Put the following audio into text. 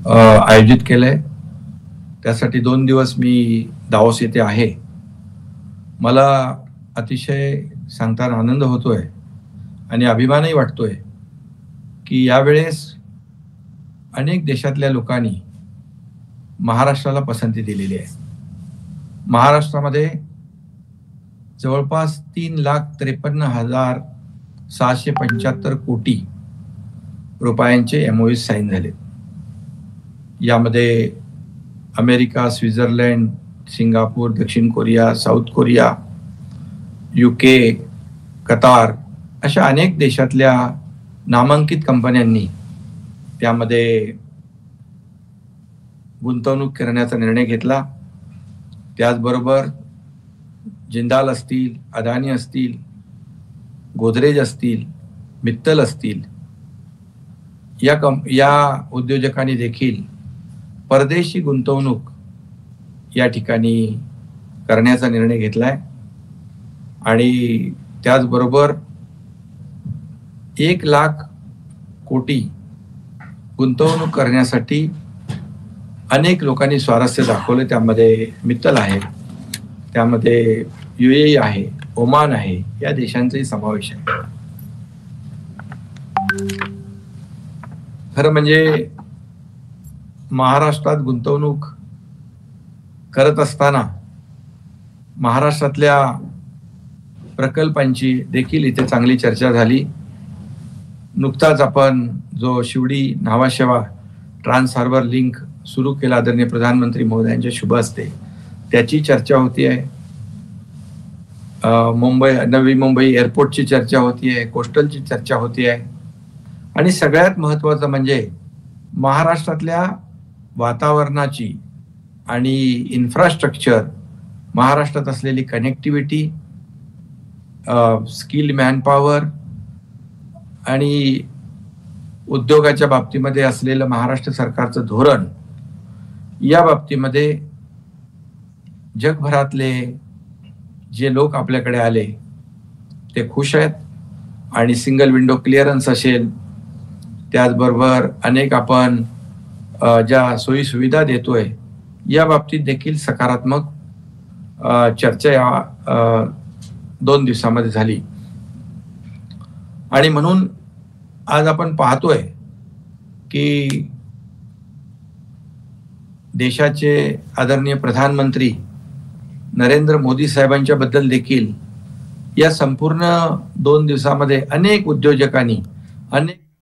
आयोजित केलंय। त्यासाठी 2 दिवस मी दावोस येथे आहे। मला अतिशय सांगताना आनंद होतोय आणि अभिमानही वाटतोय की यावेळेस अनेक देशातल्या लोकांनी महाराष्ट्राला पसंती दिलेली आहे। महाराष्ट्रामध्ये जवळपास 3,53,775 कोटी रुपयांचे MOU साईन झाले। यामध्ये अमेरिका, स्वित्झर्लंड, सिंगापूर, दक्षिण Korea, south Korea, UK, Qatar अशा अनेक देशातल्या नामांकित कंपन्यांनी त्यामध्ये गुंतवणूक करण्याचा निर्णय घेतला। त्याचबरोबर जिंदाल असतील, अदानी असतील, गोदरेज असतील, मित्तल असतील या उद्योजकांनी देखील परदेशी गुंतवणूक या ठिकाणी करण्याचा निर्णय घेतलाय आणि त्याचबरोबर 1,00,000 कोटी गुंतवणूक करण्यासाठी अनेक लोकांनी स्वारस्य दाखवले। त्यामध्ये मित्तल आहे, त्यामध्ये UAE आहे, ओमान आहे, या देशांचाही समावेश आहे। खरं म्हणजे महाराष्ट्रात गुंतवणूक करत असताना महाराष्ट्रातल्या प्रकल्पांची देखील इथे चांगली चर्चा झाली। नुकताच आपण जो Sewri Nhava Sheva trans harbour link सुरू केला आदरणीय प्रधानमंत्री महोदयांच्या शुभ हस्ते, त्याची चर्चा होती आहे। नवी मुंबई एअरपोर्टची चर्चा होती आहे, कोस्टलची चर्चा होती आहे आणि सगळ्यात महत्त्वाचं म्हणजे महाराष्ट्रातल्या वातावरणाची आणि इन्फ्रास्ट्रक्चर, महाराष्ट्रात असलेली कनेक्टिव्हिटी, स्किल मॅनपॉवर आणि उद्योगाच्या बाबतीमध्ये असलेलं महाराष्ट्र सरकारचं धोरण, या बाबतीमध्ये जगभरातले जे लोक आपल्याकडे आले ते खुश आहेत आणि सिंगल विंडो क्लिअरन्स असेल, त्याचबरोबर अनेक आपण ज्या सोयी सुविधा देतोय या बाबतीत देखील सकारात्मक चर्चा या 2 दिवसामध्ये झाली। आणि म्हणून आज आपण पाहतोय की देशाचे आदरणीय प्रधानमंत्री नरेंद्र मोदी साहेबांच्या बद्दल देखील या संपूर्ण 2 दिवसामध्ये अनेक उद्योजकांनी, अनेक